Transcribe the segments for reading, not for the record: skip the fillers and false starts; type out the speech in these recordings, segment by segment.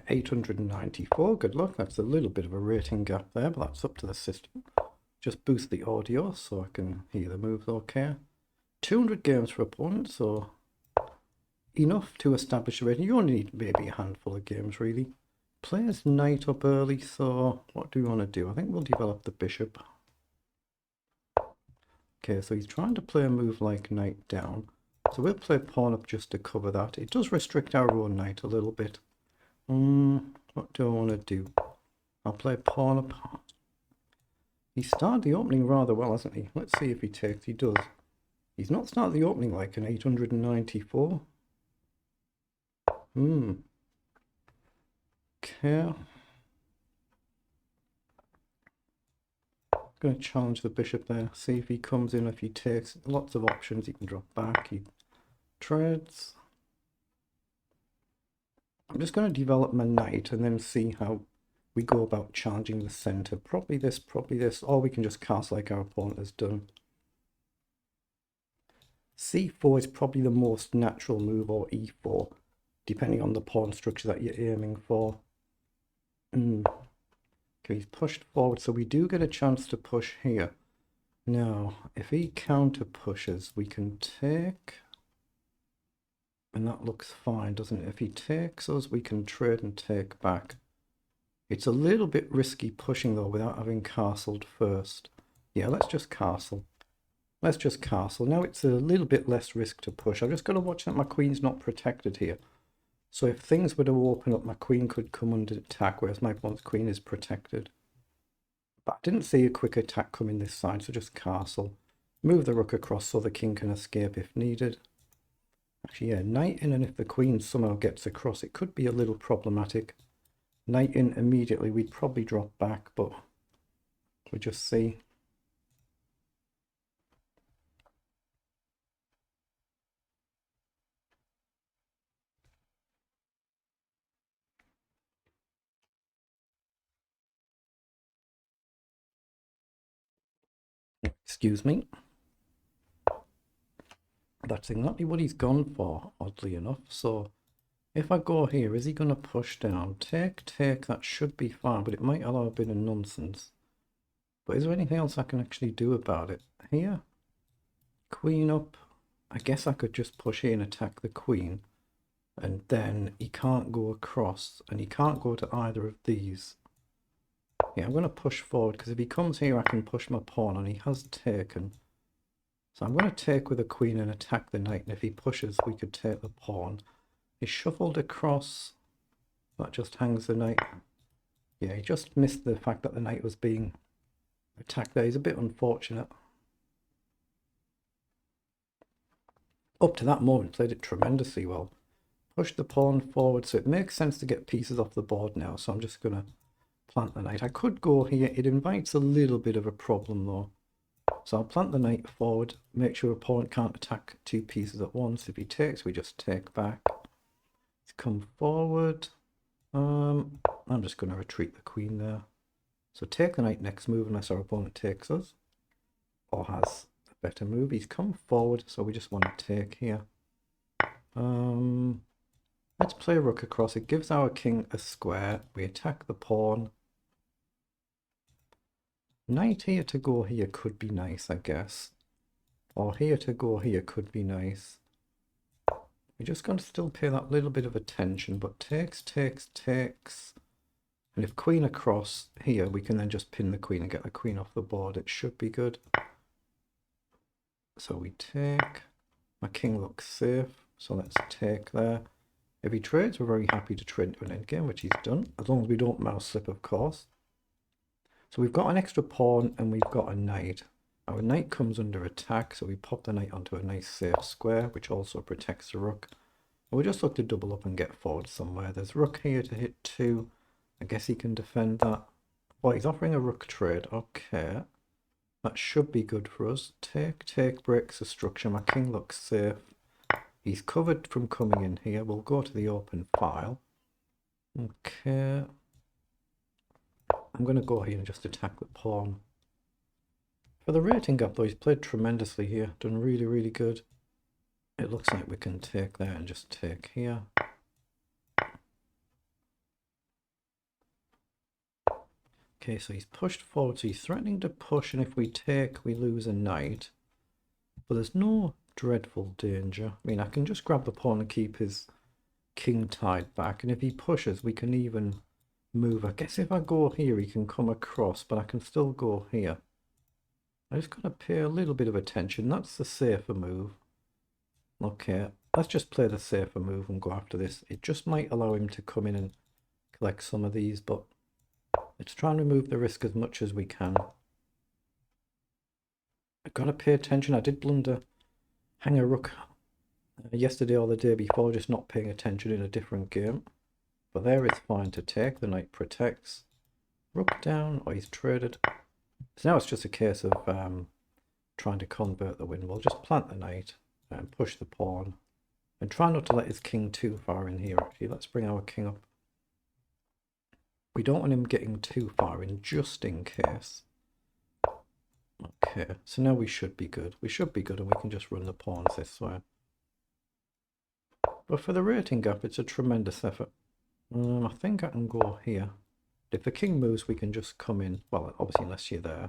894, good luck. That's a little bit of a rating gap there, but that's up to the system. Just boost the audio so I can hear the moves okay. 200 games for opponents, so enough to establish a rating. You only need maybe a handful of games really. Plays knight up early, so what do we want to do? I think we'll develop the bishop. Okay, so he's trying to play a move like knight down. So we'll play pawn up just to cover that. It does restrict our own knight a little bit. What do I want to do? I'll play pawn up. He started the opening rather well, hasn't he? Let's see if he takes. He does. He's not started the opening like an 894. Okay. Going to challenge the bishop there. See if he comes in. If he takes, lots of options. He can drop back. He treads. I'm just going to develop my knight and then see how we go about challenging the center. Probably this, or we can just castle like our opponent has done. C4 is probably the most natural move, or E4, depending on the pawn structure that you're aiming for. Okay, he's pushed forward, so we do get a chance to push here. Now, if he counter pushes, we can take, and that looks fine, doesn't it? If he takes us, we can trade and take back. It's a little bit risky pushing though without having castled first. Yeah, let's just castle. Let's just castle. Now it's a little bit less risk to push. I've just got to watch that my queen's not protected here. So if things were to open up, my queen could come under attack, whereas my opponent's queen is protected. But I didn't see a quick attack coming this side, so just castle. Move the rook across so the king can escape if needed. Actually, yeah, knight in, and if the queen somehow gets across, it could be a little problematic. Knight in immediately, we'd probably drop back, but we'll just see. Excuse me. That's exactly what he's gone for, oddly enough. So if I go here, is he going to push down? Take, that should be fine, but it might allow a bit of nonsense. But is there anything else I can actually do about it? Here, queen up. I guess I could just push here and attack the queen. And then he can't go across, and he can't go to either of these. Yeah, I'm going to push forward, because if he comes here, I can push my pawn, and he has taken. So I'm going to take with the queen and attack the knight, and if he pushes, we could take the pawn. He shuffled across. That just hangs the knight. Yeah, he just missed the fact that the knight was being attacked there. He's a bit unfortunate. Up to that moment, played it tremendously well. Pushed the pawn forward, so it makes sense to get pieces off the board now. So I'm just going to plant the knight. I could go here. It invites a little bit of a problem though. So I'll plant the knight forward, make sure opponent can't attack two pieces at once. If he takes, we just take back. He's come forward. I'm just going to retreat the queen there. So take the knight next move unless our opponent takes us or has a better move. He's come forward, so we just want to take here. Let's play rook across. It gives our king a square. We attack the pawn. Knight here to go here could be nice, I guess. Or here to go here could be nice. We're just going to still pay that little bit of attention, but takes. And if queen across here, we can then just pin the queen and get the queen off the board. It should be good. So we take. My king looks safe, so let's take there. If he trades, we're very happy to trade into an endgame, which he's done, as long as we don't mouse slip, of course. So we've got an extra pawn and we've got a knight. Our knight comes under attack, so we pop the knight onto a nice safe square, which also protects the rook. And we'll just look to double up and get forward somewhere. There's rook here to hit 2. I guess he can defend that. Oh, he's offering a rook trade. Okay. That should be good for us. Take breaks the structure. My king looks safe. He's covered from coming in here. We'll go to the open file. Okay. I'm going to go here and just attack the pawn. For the rating gap though, he's played tremendously here. Done really, really good. It looks like we can take there and just take here. Okay, so he's pushed forward, so he's threatening to push, and if we take, we lose a knight. But there's no dreadful danger. I mean, I can just grab the pawn and keep his king tied back, and if he pushes, we can even move. I guess if I go here, he can come across, but I can still go here. I just got to pay a little bit of attention. That's the safer move. Okay, let's just play the safer move and go after this. It just might allow him to come in and collect some of these, but let's try and remove the risk as much as we can. I've got to pay attention. I did blunder hang a rook yesterday or the day before, just not paying attention in a different game. But there it's fine to take. The knight protects. Rook down, or he's traded. So now it's just a case of trying to convert the win. We'll just plant the knight and push the pawn. And try not to let his king too far in here, actually. Let's bring our king up. We don't want him getting too far in, just in case. Okay, so now we should be good. We should be good, and we can just run the pawns this way. But for the rating gap, it's a tremendous effort. I think I can go here. If the king moves, we can just come in. Well, obviously, unless you're there.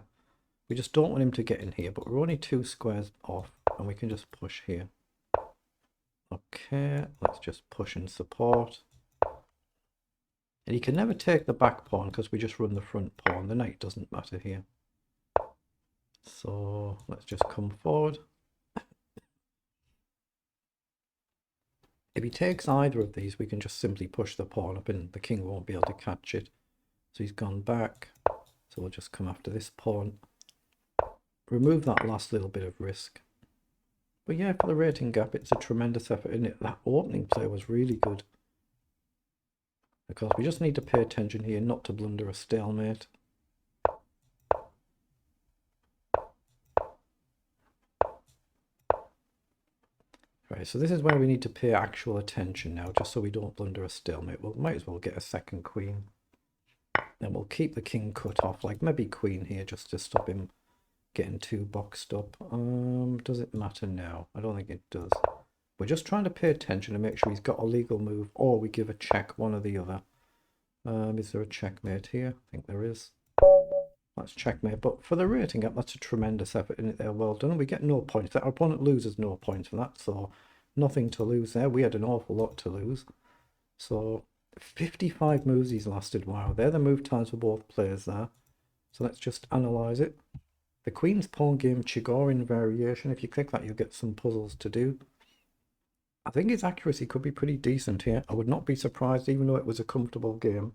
We just don't want him to get in here, but we're only 2 squares off, and we can just push here. Okay, let's just push and support. And he can never take the back pawn because we just run the front pawn. The knight doesn't matter here. So let's just come forward. If he takes either of these, we can just simply push the pawn up and the king won't be able to catch it. So he's gone back. So we'll just come after this pawn. Remove that last little bit of risk. But yeah, for the rating gap, it's a tremendous effort, isn't it? That opening play was really good. Because we just need to pay attention here not to blunder a stalemate. Right, so this is where we need to pay actual attention now, just so we don't blunder a stalemate. Well, might as well get a second queen. Then we'll keep the king cut off, like maybe queen here, just to stop him getting too boxed up. Does it matter now? I don't think it does. We're just trying to pay attention and make sure he's got a legal move, or we give a check, one or the other. Is there a checkmate here? I think there is. That's checkmate. But for the rating up, that's a tremendous effort in it there. Well done. We get no points. Our opponent loses no points for that, so nothing to lose there. We had an awful lot to lose. So 55 moves he's lasted. Wow, they're the move times for both players there. So let's just analyse it. The Queen's Pawn Game Chigorin variation. If you click that, you'll get some puzzles to do. I think his accuracy could be pretty decent here. I would not be surprised, even though it was a comfortable game.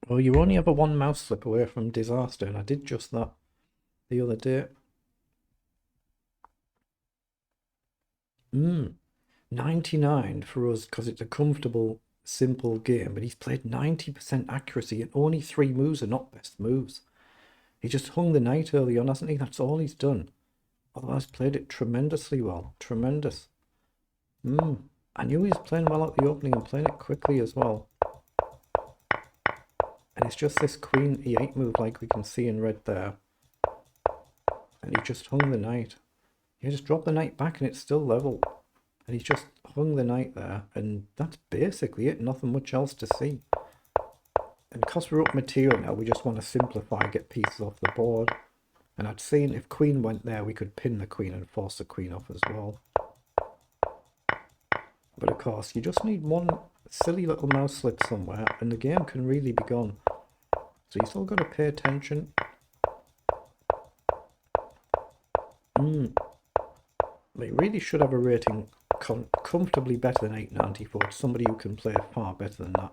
Well, you only have a 1 mouse slip away from disaster, and I did just that the other day. 99 for us, because it's a comfortable, simple game, but he's played 90% accuracy, and only 3 moves are not best moves. He just hung the knight early on, hasn't he? That's all he's done. Otherwise, played it tremendously well. Tremendous. I knew he was playing well at the opening and playing it quickly as well. And it's just this queen e8 move, like we can see in red there. And he just hung the knight. He just dropped the knight back and it's still level. And he's just hung the knight there. And that's basically it. Nothing much else to see. And because we're up material now, we just want to simplify, get pieces off the board. And I'd seen if queen went there, we could pin the queen and force the queen off as well. But of course, you just need one silly little mouse slip somewhere and the game can really be gone. So you still got to pay attention. But you really should have a rating comfortably better than 894. It's somebody who can play far better than that.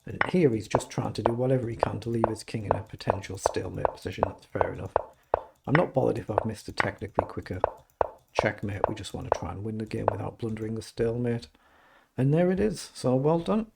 And here he's just trying to do whatever he can to leave his king in a potential stalemate position. That's fair enough. I'm not bothered if I've missed a technically quicker checkmate. We just want to try and win the game without blundering the stalemate. And there it is. So well done.